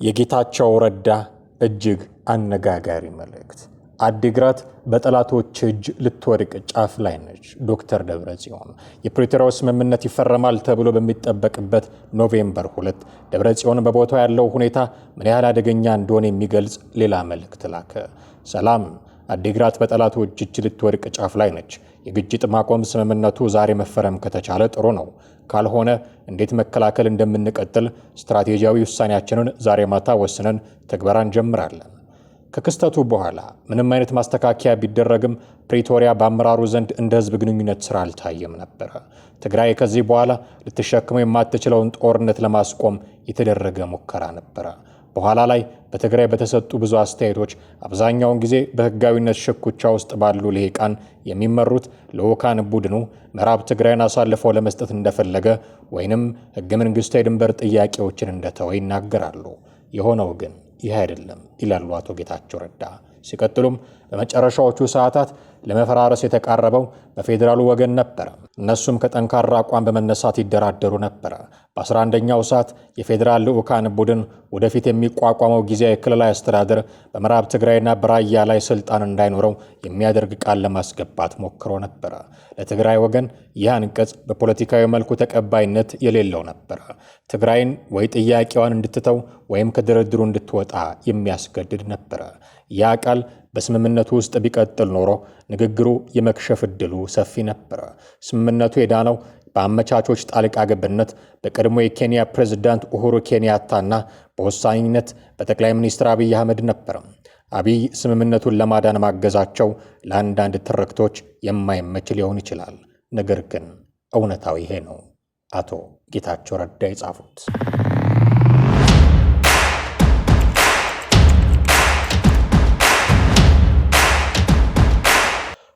የጌታቸው ረዳ እጅግ አነጋጋሪ መልእክት። አዲግራት በጠላቶች እጅ ልትወድቅ ጫፍ ላይ ነች። ዶክተር ደብረጽዮን የፕሪቶሪያው ስምምነት ይፈረማል ተብሎ በሚጠበቅበት ኖቬምበር 2 ደብረጽዮን በቦታው ያለው ሁኔታ ምን ያህል አደገኛ እንደሆነ የሚገልጽ ሌላ መልእክት ላከ። ሰላም፣ አዲግራት በጠላቶች እጅ ልትወድቅ ጫፍ ላይ ነች። የግጭት ማቆም ስምምነቱ ዛሬ መፈረም ከተቻለ ጥሩ ነው። ካልሆነ እንዴት መከላከል እንደምንቀጥል ስትራቴጂያዊ ውሳኔያችንን ዛሬ ማታ ወስነን ተግባር እንጀምራለን። ከክስተቱ በኋላ ምንም አይነት ማስተካከያ ቢደረግም ፕሪቶሪያ በአመራሩ ዘንድ እንደ ህዝብ ግንኙነት ስራ አልታየም ነበር። ትግራይ ከዚህ በኋላ ልትሸክመው የማትችለውን ጦርነት ለማስቆም የተደረገ ሙከራ ነበር። በኋላ ላይ በትግራይ በተሰጡ ብዙ አስተያየቶች አብዛኛውን ጊዜ በህጋዊነት ሽኩቻ ውስጥ ባሉ ልሂቃን የሚመሩት ልዑካን ቡድኑ ምዕራብ ትግራይን አሳልፈው ለመስጠት እንደፈለገ ወይንም ህገ መንግስታዊ ድንበር ጥያቄዎችን እንደተወ ይናገራሉ። የሆነው ግን ይህ አይደለም ይላሉ አቶ ጌታቸው ረዳ። ሲቀጥሉም በመጨረሻዎቹ ሰዓታት ለመፈራረስ የተቃረበው በፌዴራሉ ወገን ነበር። እነሱም ከጠንካራ አቋም በመነሳት ይደራደሩ ነበር። በ11ኛው ሰዓት የፌዴራል ልዑካን ቡድን ወደፊት የሚቋቋመው ጊዜያዊ ክልላዊ አስተዳደር በምዕራብ ትግራይና በራያ ላይ ስልጣን እንዳይኖረው የሚያደርግ ቃል ለማስገባት ሞክሮ ነበር። ለትግራይ ወገን ይህ አንቀጽ በፖለቲካዊ መልኩ ተቀባይነት የሌለው ነበር። ትግራይን ወይ ጥያቄዋን እንድትተው ወይም ከድርድሩ እንድትወጣ የሚያስገድድ ነበር። ያ ቃል በስምምነቱ ውስጥ ቢቀጥል ኖሮ ንግግሩ የመክሸፍ ዕድሉ ሰፊ ነበር። ስምምነቱ የዳነው በአመቻቾች ጣልቃ ገብነት በቀድሞ የኬንያ ፕሬዝዳንት ኡሁሩ ኬንያታና በወሳኝነት በጠቅላይ ሚኒስትር አብይ አህመድ ነበር። አብይ ስምምነቱን ለማዳን ማገዛቸው ለአንዳንድ ትርክቶች የማይመች ሊሆን ይችላል። ነገር ግን እውነታው ይሄ ነው። አቶ ጌታቸው ረዳ የጻፉት።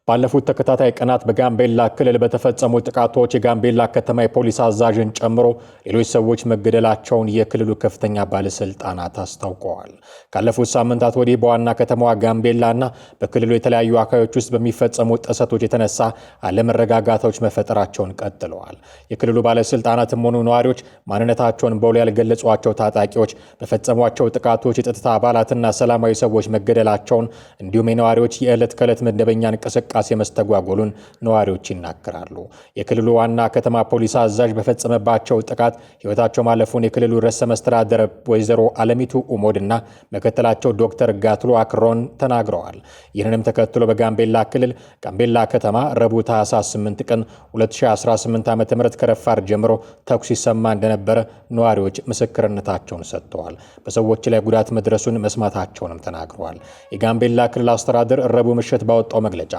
ባለፉት ተከታታይ ቀናት በጋምቤላ ክልል በተፈጸሙ ጥቃቶች የጋምቤላ ከተማ የፖሊስ አዛዥን ጨምሮ ሌሎች ሰዎች መገደላቸውን የክልሉ ከፍተኛ ባለስልጣናት አስታውቀዋል። ካለፉት ሳምንታት ወዲህ በዋና ከተማዋ ጋምቤላና በክልሉ የተለያዩ አካባቢዎች ውስጥ በሚፈጸሙ ጥሰቶች የተነሳ አለመረጋጋቶች መፈጠራቸውን ቀጥለዋል። የክልሉ ባለስልጣናትም ሆኑ ነዋሪዎች ማንነታቸውን በውል ያልገለጿቸው ታጣቂዎች በፈጸሟቸው ጥቃቶች የጸጥታ አባላትና ሰላማዊ ሰዎች መገደላቸውን እንዲሁም የነዋሪዎች የዕለት ከዕለት መደበኛ እንቅስቃሴ መስተጓጎሉን ነዋሪዎች ይናገራሉ። የክልሉ ዋና ከተማ ፖሊስ አዛዥ በፈጸመባቸው ጥቃት ሕይወታቸው ማለፉን የክልሉ ርዕሰ መስተዳድር ወይዘሮ አለሚቱ ኡሞድና ምክትላቸው ዶክተር ጋትሎ አክሮን ተናግረዋል። ይህንንም ተከትሎ በጋምቤላ ክልል ጋምቤላ ከተማ ረቡዕ ታኅሳስ 8 ቀን 2018 ዓ.ም ከረፋድ ጀምሮ ተኩስ ይሰማ እንደነበረ ነዋሪዎች ምስክርነታቸውን ሰጥተዋል። በሰዎች ላይ ጉዳት መድረሱን መስማታቸውንም ተናግረዋል። የጋምቤላ ክልል አስተዳደር ረቡዕ ምሽት ባወጣው መግለጫ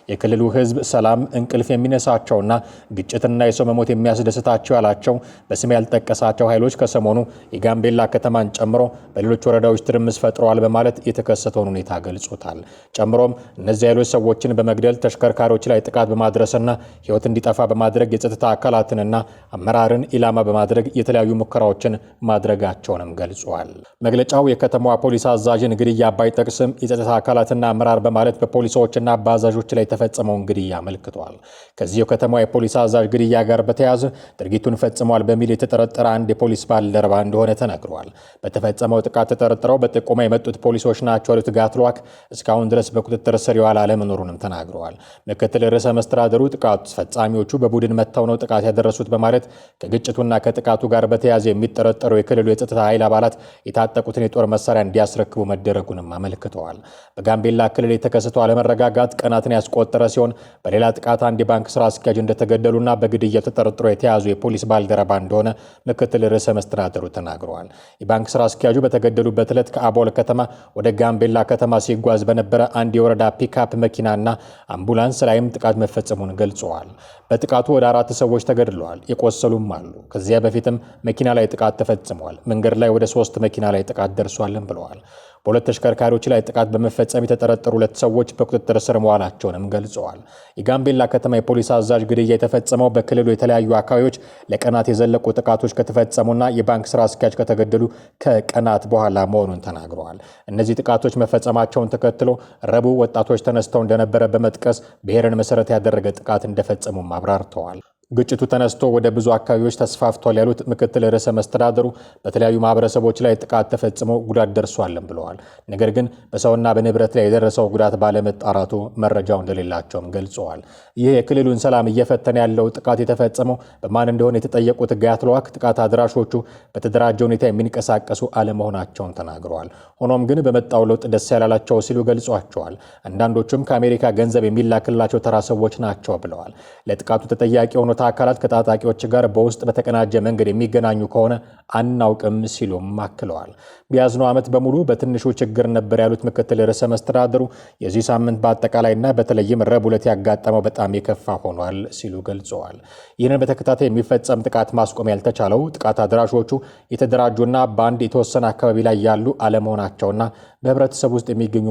የክልሉ ህዝብ ሰላም እንቅልፍ የሚነሳቸውና ግጭትና የሰው መሞት የሚያስደስታቸው ያላቸው በስም ያልጠቀሳቸው ኃይሎች ከሰሞኑ የጋምቤላ ከተማን ጨምሮ በሌሎች ወረዳዎች ትርምስ ፈጥረዋል በማለት የተከሰተውን ሁኔታ ገልጾታል። ጨምሮም እነዚህ ኃይሎች ሰዎችን በመግደል ተሽከርካሪዎች ላይ ጥቃት በማድረስና ህይወት እንዲጠፋ በማድረግ የጸጥታ አካላትንና አመራርን ኢላማ በማድረግ የተለያዩ ሙከራዎችን ማድረጋቸውንም ገልጿል። መግለጫው የከተማዋ ፖሊስ አዛዥን ግድያ ባይጠቅስም የጸጥታ አካላትና አመራር በማለት በፖሊሶችና በአዛዦች ላይ የተፈጸመውን ግድያ አመልክቷል። ከዚህ የከተማዋ የፖሊስ አዛዥ ግድያ ጋር በተያያዘ ድርጊቱን ፈጽሟል በሚል የተጠረጠረ አንድ የፖሊስ ባልደረባ እንደሆነ ተነግሯል። በተፈጸመው ጥቃት ተጠርጥረው በጥቆማ የመጡት ፖሊሶች ናቸው ያሉት ጋትሏክ እስካሁን ድረስ በቁጥጥር ስር የዋለ አለመኖሩንም ተናግረዋል። ምክትል ርዕሰ መስተዳድሩ ጥቃቱ ፈጻሚዎቹ በቡድን መጥተው ነው ጥቃት ያደረሱት በማለት ከግጭቱና ከጥቃቱ ጋር በተያያዘ የሚጠረጠሩ የክልሉ የጸጥታ ኃይል አባላት የታጠቁትን የጦር መሳሪያ እንዲያስረክቡ መደረጉንም አመልክተዋል። በጋምቤላ ክልል የተከሰተው አለመረጋጋት ቀናትን ያስቆጠረ ሲሆን በሌላ ጥቃት አንድ የባንክ ስራ አስኪያጅ እንደተገደሉና በግድያው ተጠርጥሮ የተያዙ የፖሊስ ባልደረባ እንደሆነ ምክትል ርዕሰ መስተዳድሩ ተናግረዋል። የባንክ ስራ አስኪያጁ በተገደሉበት ዕለት ከአቦል ከተማ ወደ ጋምቤላ ከተማ ሲጓዝ በነበረ አንድ የወረዳ ፒክአፕ መኪናና አምቡላንስ ላይም ጥቃት መፈጸሙን ገልጸዋል። በጥቃቱ ወደ 4 ሰዎች ተገድለዋል፣ የቆሰሉም አሉ። ከዚያ በፊትም መኪና ላይ ጥቃት ተፈጽሟል። መንገድ ላይ ወደ 3 መኪና ላይ ጥቃት ደርሷልም ብለዋል። በሁለት ተሽከርካሪዎች ላይ ጥቃት በመፈጸም የተጠረጠሩ 2 ሰዎች በቁጥጥር ስር መዋላቸውንም ገልጸዋል። የጋምቤላ ከተማ የፖሊስ አዛዥ ግድያ የተፈጸመው በክልሉ የተለያዩ አካባቢዎች ለቀናት የዘለቁ ጥቃቶች ከተፈጸሙና የባንክ ስራ አስኪያጅ ከተገደሉ ከቀናት በኋላ መሆኑን ተናግረዋል። እነዚህ ጥቃቶች መፈጸማቸውን ተከትሎ ረቡዕ ወጣቶች ተነስተው እንደነበረ በመጥቀስ ብሔርን መሰረት ያደረገ ጥቃት እንደፈጸሙም አብራርተዋል። ግጭቱ ተነስቶ ወደ ብዙ አካባቢዎች ተስፋፍቷል ያሉት ምክትል ርዕሰ መስተዳድሩ በተለያዩ ማህበረሰቦች ላይ ጥቃት ተፈጽሞ ጉዳት ደርሷልም ብለዋል። ነገር ግን በሰውና በንብረት ላይ የደረሰው ጉዳት ባለመጣራቱ መረጃው እንደሌላቸውም ገልጸዋል። ይህ የክልሉን ሰላም እየፈተነ ያለው ጥቃት የተፈጸመው በማን እንደሆነ የተጠየቁት ጋትለዋክ ጥቃት አድራሾቹ በተደራጀ ሁኔታ የሚንቀሳቀሱ አለመሆናቸውን ተናግረዋል። ሆኖም ግን በመጣው ለውጥ ደስ ያላላቸው ሲሉ ገልጿቸዋል። አንዳንዶቹም ከአሜሪካ ገንዘብ የሚላክላቸው ተራ ሰዎች ናቸው ብለዋል። ለጥቃቱ ተጠያቂ የሆኑት አካላት ከታጣቂዎች ጋር በውስጥ በተቀናጀ መንገድ የሚገናኙ ከሆነ አናውቅም ሲሉም አክለዋል። በያዝነው ዓመት በሙሉ በትንሹ ችግር ነበር ያሉት ምክትል ርዕሰ መስተዳድሩ የዚህ ሳምንት በአጠቃላይና በተለይም ረቡዕ ዕለት ያጋጠመው በጣም የከፋ ሆኗል ሲሉ ገልጸዋል። ይህንን በተከታታይ የሚፈጸም ጥቃት ማስቆም ያልተቻለው ጥቃት አድራሾቹ የተደራጁና በአንድ የተወሰነ አካባቢ ላይ ያሉ አለመሆናቸውና በህብረተሰብ ውስጥ የሚገኙ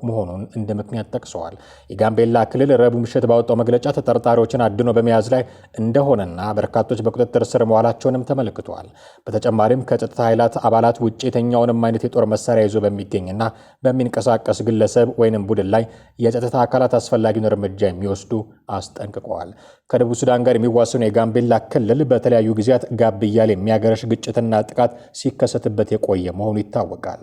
መሆኑን እንደ ምክንያት ጠቅሰዋል። የጋምቤላ ክልል ረቡዕ ምሽት ባወጣው መግለጫ ተጠርጣሪዎችን አድኖ በመያዝ ላይ እንደሆነና በርካቶች በቁጥጥር ስር መዋላቸውንም ተመልክቷል። በተጨማሪም ከጸጥታ ኃይላት አባላት ውጭ የትኛውንም አይነት የጦር መሳሪያ ይዞ በሚገኝና በሚንቀሳቀስ ግለሰብ ወይንም ቡድን ላይ የጸጥታ አካላት አስፈላጊውን እርምጃ የሚወስዱ አስጠንቅቀዋል። ከደቡብ ሱዳን ጋር የሚዋሰኑ የጋምቤላ ክልል በተለያዩ ጊዜያት ጋብ እያለ የሚያገረሽ ግጭትና ጥቃት ሲከሰትበት የቆየ መሆኑ ይታወቃል።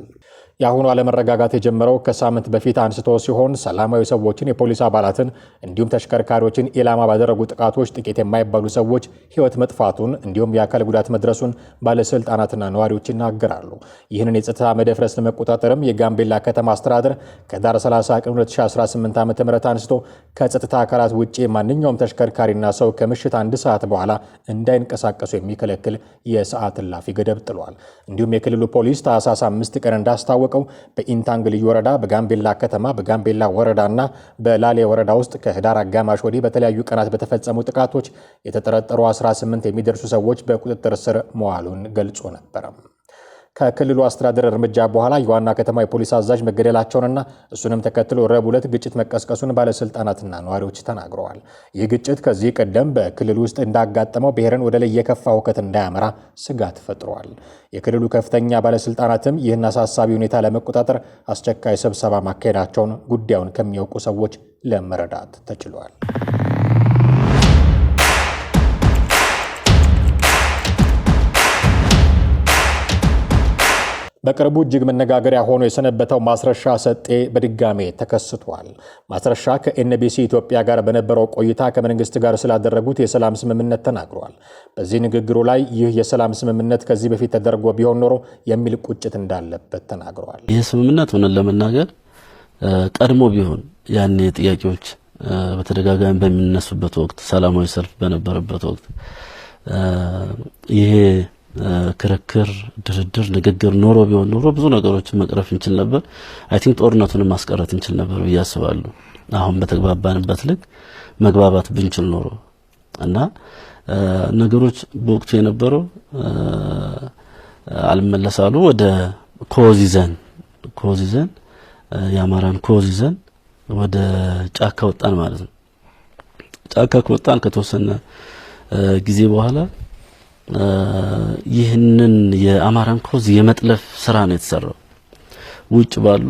የአሁኑ አለመረጋጋት የጀመረው ከሳምንት በፊት አንስቶ ሲሆን ሰላማዊ ሰዎችን፣ የፖሊስ አባላትን እንዲሁም ተሽከርካሪዎችን ኢላማ ባደረጉ ጥቃቶች ጥቂት የማይባሉ ሰዎች ሕይወት መጥፋቱን እንዲሁም የአካል ጉዳት መድረሱን ባለስልጣናትና ነዋሪዎች ይናገራሉ። ይህንን የጸጥታ መደፍረስ ለመቆጣጠርም የጋምቤላ ከተማ አስተዳደር ከዳር 30 ቀን 2018 ዓ.ም አንስቶ ከጸጥታ አካላት ውጪ ማንኛውም ተሽከርካሪና ሰው ከምሽት 1 ሰዓት በኋላ እንዳይንቀሳቀሱ የሚከለክል የሰዓት እላፊ ገደብ ጥሏል። እንዲሁም የክልሉ ፖሊስ ታህሳስ 5 ቀን እንዳስታወቀው በኢንታንግ ልዩ ወረዳ፣ በጋምቤላ ከተማ፣ በጋምቤላ ወረዳና በላሌ ወረዳ ውስጥ ከህዳር አጋማሽ ወዲህ በተለያዩ ቀናት በተፈጸሙ ጥቃቶች የተጠረጠሩ 18 የሚደርሱ ሰዎች በቁጥጥር ስር መዋሉን ገልጾ ነበር። ከክልሉ አስተዳደር እርምጃ በኋላ የዋና ከተማ የፖሊስ አዛዥ መገደላቸውንና እሱንም ተከትሎ ረቡዕ ዕለት ግጭት መቀስቀሱን ባለስልጣናትና ነዋሪዎች ተናግረዋል። ይህ ግጭት ከዚህ ቀደም በክልሉ ውስጥ እንዳጋጠመው ብሔርን ወደ ላይ የከፋ ሁከት እንዳያመራ ስጋት ፈጥሯል። የክልሉ ከፍተኛ ባለስልጣናትም ይህን አሳሳቢ ሁኔታ ለመቆጣጠር አስቸኳይ ስብሰባ ማካሄዳቸውን ጉዳዩን ከሚያውቁ ሰዎች ለመረዳት ተችሏል። በቅርቡ እጅግ መነጋገሪያ ሆኖ የሰነበተው ማስረሻ ሰጤ በድጋሜ ተከስቷል። ማስረሻ ከኤንቢሲ ኢትዮጵያ ጋር በነበረው ቆይታ ከመንግስት ጋር ስላደረጉት የሰላም ስምምነት ተናግሯል። በዚህ ንግግሩ ላይ ይህ የሰላም ስምምነት ከዚህ በፊት ተደርጎ ቢሆን ኖሮ የሚል ቁጭት እንዳለበት ተናግሯል። ይህ ስምምነት ሆነን ለመናገር ቀድሞ ቢሆን ያኔ ጥያቄዎች በተደጋጋሚ በሚነሱበት ወቅት፣ ሰላማዊ ሰልፍ በነበረበት ወቅት ይሄ ክርክር፣ ድርድር፣ ንግግር ኖሮ ቢሆን ኖሮ ብዙ ነገሮችን መቅረፍ እንችል ነበር። አይ ቲንክ ጦርነቱንም ማስቀረት እንችል ነበር ብዬ አስባለሁ። አሁን በተግባባንበት ልክ መግባባት ብንችል ኖሮ እና ነገሮች በወቅቱ የነበረው አልመለሳሉ። ወደ ኮዝ ይዘን የአማራን ኮዝ ይዘን ወደ ጫካ ወጣን ማለት ነው። ጫካ ከወጣን ከተወሰነ ጊዜ በኋላ ይህንን የአማራን ኮዝ የመጥለፍ ስራ ነው የተሰራው። ውጭ ባሉ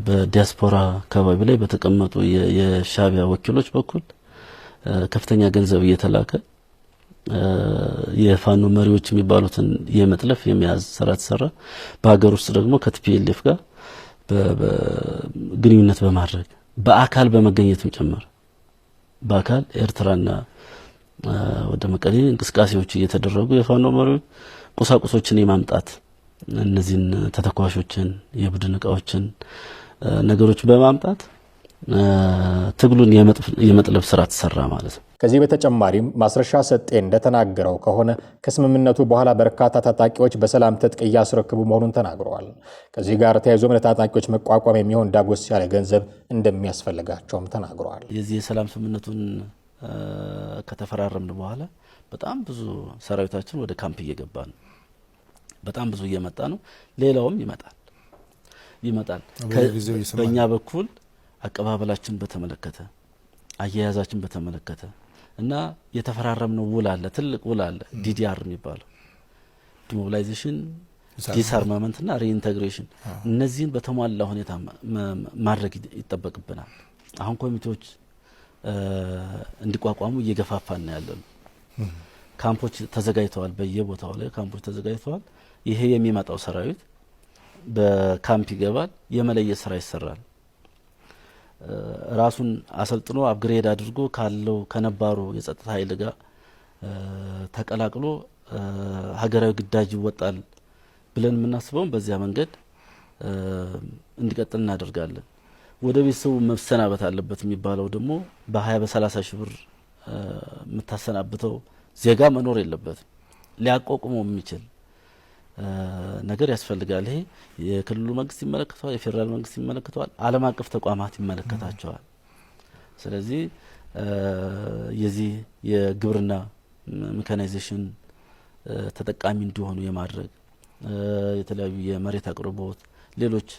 በዲያስፖራ አካባቢ ላይ በተቀመጡ የሻቢያ ወኪሎች በኩል ከፍተኛ ገንዘብ እየተላከ የፋኖ መሪዎች የሚባሉትን የመጥለፍ የመያዝ ስራ ተሰራ። በሀገር ውስጥ ደግሞ ከቲፒኤልኤፍ ጋር ግንኙነት በማድረግ በአካል በመገኘትም ጭምር በአካል ኤርትራና ወደ መቀሌ እንቅስቃሴዎች እየተደረጉ የፋኖ መሪዎች ቁሳቁሶችን የማምጣት እነዚህን ተተኳሾችን፣ የቡድን እቃዎችን ነገሮች በማምጣት ትግሉን የመጥለፍ ስራ ተሰራ ማለት ነው። ከዚህ በተጨማሪም ማስረሻ ሰጤ እንደተናገረው ከሆነ ከስምምነቱ በኋላ በርካታ ታጣቂዎች በሰላም ትጥቅ እያስረክቡ መሆኑን ተናግረዋል። ከዚህ ጋር ተያይዞም ለታጣቂዎች መቋቋም የሚሆን ዳጎስ ያለ ገንዘብ እንደሚያስፈልጋቸውም ተናግረዋል። የዚህ የሰላም ስምምነቱን ከተፈራረምን በኋላ በጣም ብዙ ሰራዊታችን ወደ ካምፕ እየገባ ነው። በጣም ብዙ እየመጣ ነው። ሌላውም ይመጣል። በእኛ በኩል አቀባበላችን በተመለከተ አያያዛችን በተመለከተ እና የተፈራረምነው ውል አለ፣ ትልቅ ውል አለ። ዲዲአር የሚባለው ዲሞቢላይዜሽን፣ ዲስአርማመንት እና ሪኢንቴግሬሽን እነዚህን በተሟላ ሁኔታ ማድረግ ይጠበቅብናል። አሁን ኮሚቴዎች እንዲቋቋሙ እየገፋፋን ያለው ካምፖች ተዘጋጅተዋል። በየቦታው ላይ ካምፖች ተዘጋጅተዋል። ይሄ የሚመጣው ሰራዊት በካምፕ ይገባል፣ የመለየት ስራ ይሰራል። ራሱን አሰልጥኖ አፕግሬድ አድርጎ ካለው ከነባሩ የጸጥታ ኃይል ጋር ተቀላቅሎ ሀገራዊ ግዳጅ ይወጣል ብለን የምናስበው በዚያ መንገድ እንዲቀጥል እናደርጋለን። ወደ ቤተሰቡ መሰናበት አለበት የሚባለው ደግሞ በ20 በ30 ሺህ ብር የምታሰናብተው ዜጋ መኖር የለበትም። ሊያቋቁመው የሚችል ነገር ያስፈልጋል። ይሄ የክልሉ መንግስት ይመለከተዋል፣ የፌዴራል መንግስት ይመለከተዋል፣ ዓለም አቀፍ ተቋማት ይመለከታቸዋል። ስለዚህ የዚህ የግብርና ሜካናይዜሽን ተጠቃሚ እንዲሆኑ የማድረግ የተለያዩ የመሬት አቅርቦት፣ ሌሎች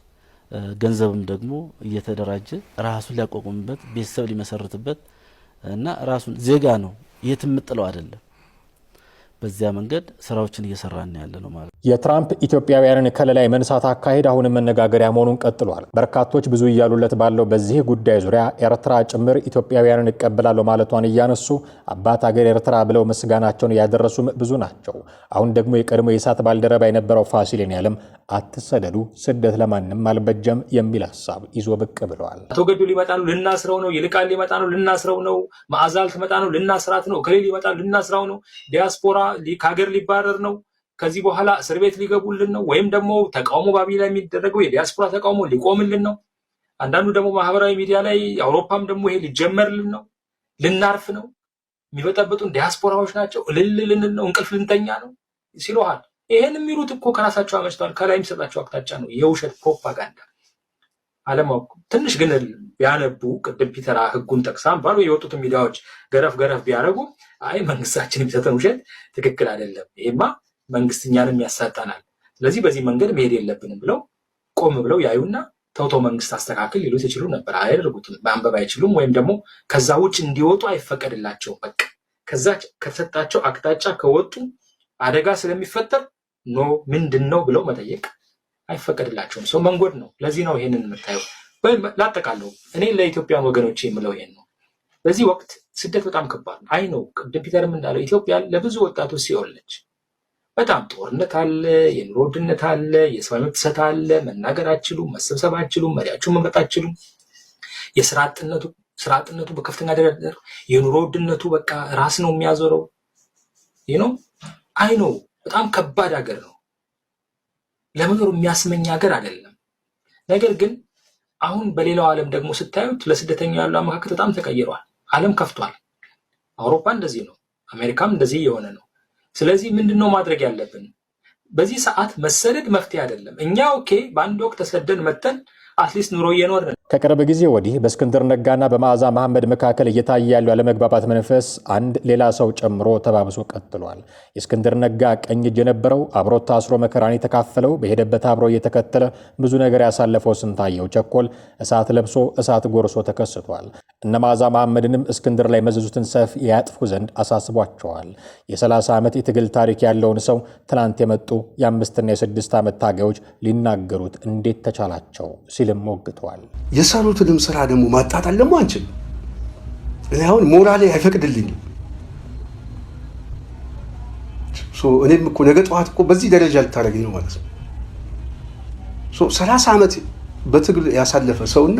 ገንዘብም ደግሞ እየተደራጀ ራሱን ሊያቋቁምበት ቤተሰብ ሊመሰርትበት እና ራሱን ዜጋ ነው የትም ጥለው አይደለም። በዚያ መንገድ ስራዎችን እየሰራን ያለ ነው ማለት። የትራምፕ ኢትዮጵያውያንን ከለላ መንሳት አካሄድ አሁንም መነጋገሪያ መሆኑን ቀጥሏል። በርካቶች ብዙ እያሉለት ባለው በዚህ ጉዳይ ዙሪያ ኤርትራ ጭምር ኢትዮጵያውያንን እቀበላለሁ ማለቷን እያነሱ አባት ሀገር ኤርትራ ብለው ምስጋናቸውን ያደረሱም ብዙ ናቸው። አሁን ደግሞ የቀድሞ የእሳት ባልደረባ የነበረው ፋሲል የኔዓለም አትሰደዱ፣ ስደት ለማንም አልበጀም የሚል ሀሳብ ይዞ ብቅ ብለዋል። አቶ ገዱ ሊመጣ ነው ልናስረው ነው፣ ይልቃል ሊመጣ ነው ልናስረው ነው፣ ማዕዛል ትመጣ ነው ልናስራት ነው፣ ክልል ሊመጣ ልናስራው ነው፣ ዲያስፖራ ከሀገር ሊባረር ነው፣ ከዚህ በኋላ እስር ቤት ሊገቡልን ነው፣ ወይም ደግሞ ተቃውሞ ባቢላ የሚደረገው የዲያስፖራ ተቃውሞ ሊቆምልን ነው። አንዳንዱ ደግሞ ማህበራዊ ሚዲያ ላይ አውሮፓም ደግሞ ይሄ ሊጀመርልን ነው፣ ልናርፍ ነው፣ የሚበጠብጡን ዲያስፖራዎች ናቸው፣ እልል ልንል ነው፣ እንቅልፍ ልንተኛ ነው ሲሉሃል። ይሄን የሚሉት እኮ ከራሳቸው አመጭተዋል። ከላይ የሚሰጣቸው አቅጣጫ ነው፣ የውሸት ፕሮፓጋንዳ አለማወቅ። ትንሽ ግን ቢያነቡ ቅድም ፒተር ህጉን ጠቅሳም ባሉ የወጡትን ሚዲያዎች ገረፍ ቢያደርጉ አይ መንግስታችን የሚሰጠን ውሸት ትክክል አይደለም፣ ይሄማ መንግስት እኛንም ያሳጣናል፣ ስለዚህ በዚህ መንገድ መሄድ የለብንም ብለው ቆም ብለው ያዩና ተውተው መንግስት አስተካክል ሊሉት ይችሉ ነበር። አያደርጉትም። ማንበብ አይችሉም፣ ወይም ደግሞ ከዛ ውጭ እንዲወጡ አይፈቀድላቸውም። በቃ ከዛ ከተሰጣቸው አቅጣጫ ከወጡ አደጋ ስለሚፈጠር ኖ ምንድነው ብለው መጠየቅ አይፈቀድላቸውም። ሰው መንጎድ ነው። ለዚህ ነው ይሄንን የምታየው። ላጠቃለው እኔ ለኢትዮጵያን ወገኖች የምለው ይሄን ነው። በዚህ ወቅት ስደት በጣም ከባድ ነው። አይ ነው ቅድም ፒተርም እንዳለው ኢትዮጵያ ለብዙ ወጣቶች ሲኦል ነች። በጣም ጦርነት አለ፣ የኑሮ ውድነት አለ፣ የሰብአዊ መብት ጥሰት አለ፣ መናገር አትችሉም፣ መሰብሰብ አትችሉም፣ መሪያችሁን መምረጥ አትችሉም። የስራ አጥነቱ በከፍተኛ ደረጃ፣ የኑሮ ውድነቱ በቃ ራስ ነው የሚያዞረው። ይሄ ነው አይ ነው በጣም ከባድ ሀገር ነው። ለመኖር የሚያስመኝ ሀገር አይደለም። ነገር ግን አሁን በሌላው ዓለም ደግሞ ስታዩት ለስደተኛው ያለው አመለካከት በጣም ተቀይሯል። ዓለም ከፍቷል። አውሮፓ እንደዚህ ነው፣ አሜሪካም እንደዚህ የሆነ ነው። ስለዚህ ምንድነው ማድረግ ያለብን? በዚህ ሰዓት መሰደድ መፍትሄ አይደለም። እኛ ኦኬ በአንድ ወቅት ተሰደን መተን አትሊስት ኑሮ እየኖርን። ከቅርብ ጊዜ ወዲህ በእስክንድር ነጋና በመዓዛ መሐመድ መካከል እየታየ ያለው ያለመግባባት መንፈስ አንድ ሌላ ሰው ጨምሮ ተባብሶ ቀጥሏል። የእስክንድር ነጋ ቀኝ እጅ የነበረው አብሮት ታስሮ መከራን የተካፈለው በሄደበት አብሮ እየተከተለ ብዙ ነገር ያሳለፈው ስንታየው ቸኮል እሳት ለብሶ እሳት ጎርሶ ተከስቷል። እነ መዓዛ መሐመድንም እስክንድር ላይ መዘዙትን ሰፍ ያጥፉ ዘንድ አሳስቧቸዋል። የ30 ዓመት የትግል ታሪክ ያለውን ሰው ትናንት የመጡ የ5 እና የ6 ዓመት ታጋዮች ሊናገሩት እንዴት ተቻላቸው ሲልም ሞግተዋል። የሰሩትንም ስራ ደግሞ ማጣጣል ደግሞ አንችልም። እኔ አሁን ሞራሌ አይፈቅድልኝም። እኔም እኮ ነገ ጠዋት እኮ በዚህ ደረጃ ልታደርገኝ ነው ማለት ነው። 30 ዓመት በትግል ያሳለፈ ሰውና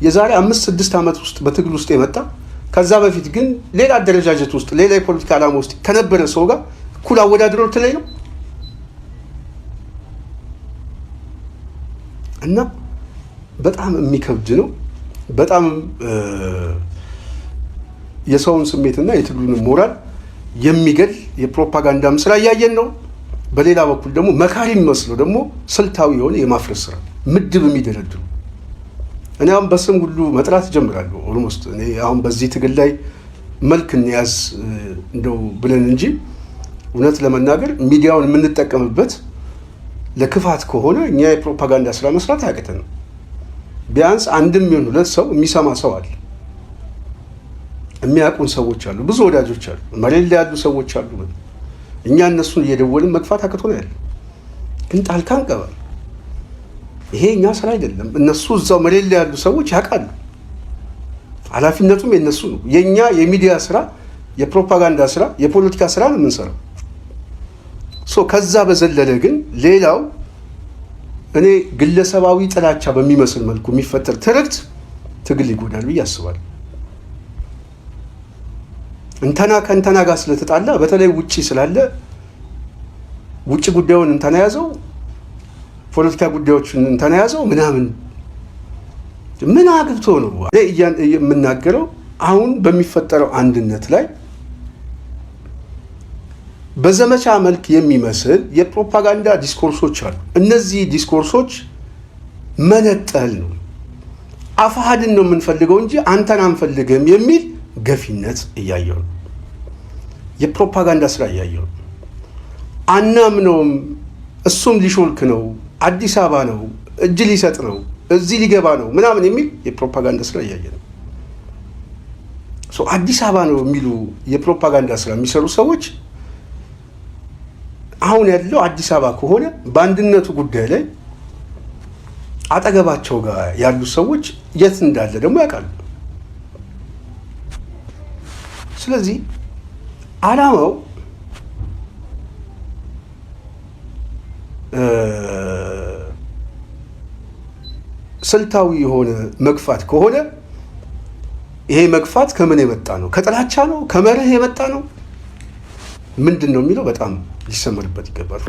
የዛሬ 5-6 ዓመት ውስጥ በትግል ውስጥ የመጣ ከዛ በፊት ግን ሌላ አደረጃጀት ውስጥ ሌላ የፖለቲካ ዓላማ ውስጥ ከነበረ ሰው ጋር እኩል አወዳድረው ትለኝ ነው እና በጣም የሚከብድ ነው። በጣም የሰውን ስሜትና የትግሉን ሞራል የሚገል የፕሮፓጋንዳም ስራ እያየን ነው። በሌላ በኩል ደግሞ መካሪ የሚመስለው ደግሞ ስልታዊ የሆነ የማፍረስ ስራ ምድብ የሚደረድሩ እኔ አሁን በስም ሁሉ መጥራት ጀምራለሁ። ኦልሞስት እኔ አሁን በዚህ ትግል ላይ መልክ እንያዝ እንደው ብለን እንጂ እውነት ለመናገር ሚዲያውን የምንጠቀምበት ለክፋት ከሆነ እኛ የፕሮፓጋንዳ ስራ መስራት አያቅተንም። ቢያንስ አንድም ይሁን ሁለት ሰው የሚሰማ ሰው አለ። የሚያውቁን ሰዎች አሉ፣ ብዙ ወዳጆች አሉ፣ መሬት ላይ ያሉ ሰዎች አሉ። እኛ እነሱን እየደወልን መግፋት አቅቶን ያለ ግን ጣልቃ እንገባለን። ይሄ እኛ ስራ አይደለም። እነሱ እዛው መሬት ላይ ያሉ ሰዎች ያውቃሉ። ኃላፊነቱም የነሱ ነው። የኛ የሚዲያ ስራ፣ የፕሮፓጋንዳ ስራ፣ የፖለቲካ ስራ ነው የምንሰራው። ከዛ በዘለለ ግን ሌላው እኔ ግለሰባዊ ጥላቻ በሚመስል መልኩ የሚፈጠር ትርክት ትግል ይጎዳል ብዬ አስባለሁ። እንተና ከእንተና ጋር ስለተጣላ በተለይ ውጪ ስላለ ውጪ ጉዳዩን እንተና ያዘው፣ ፖለቲካ ጉዳዮችን እንተና ያዘው ምናምን ምን አግብቶ ነው የምናገረው? አሁን በሚፈጠረው አንድነት ላይ በዘመቻ መልክ የሚመስል የፕሮፓጋንዳ ዲስኮርሶች አሉ። እነዚህ ዲስኮርሶች መነጠል ነው። አፋሃድን ነው የምንፈልገው እንጂ አንተን አንፈልግም የሚል ገፊነት እያየው ነው። የፕሮፓጋንዳ ስራ እያየው ነው። አናምነውም፣ እሱም ሊሾልክ ነው፣ አዲስ አበባ ነው፣ እጅ ሊሰጥ ነው፣ እዚህ ሊገባ ነው ምናምን የሚል የፕሮፓጋንዳ ስራ እያየ ነው። አዲስ አበባ ነው የሚሉ የፕሮፓጋንዳ ስራ የሚሰሩ ሰዎች አሁን ያለው አዲስ አበባ ከሆነ በአንድነቱ ጉዳይ ላይ አጠገባቸው ጋር ያሉ ሰዎች የት እንዳለ ደግሞ ያውቃሉ። ስለዚህ ዓላማው ስልታዊ የሆነ መግፋት ከሆነ ይሄ መግፋት ከምን የመጣ ነው? ከጥላቻ ነው? ከመርህ የመጣ ነው? ምንድን ነው የሚለው በጣም ሊሰመርበት ይገባል።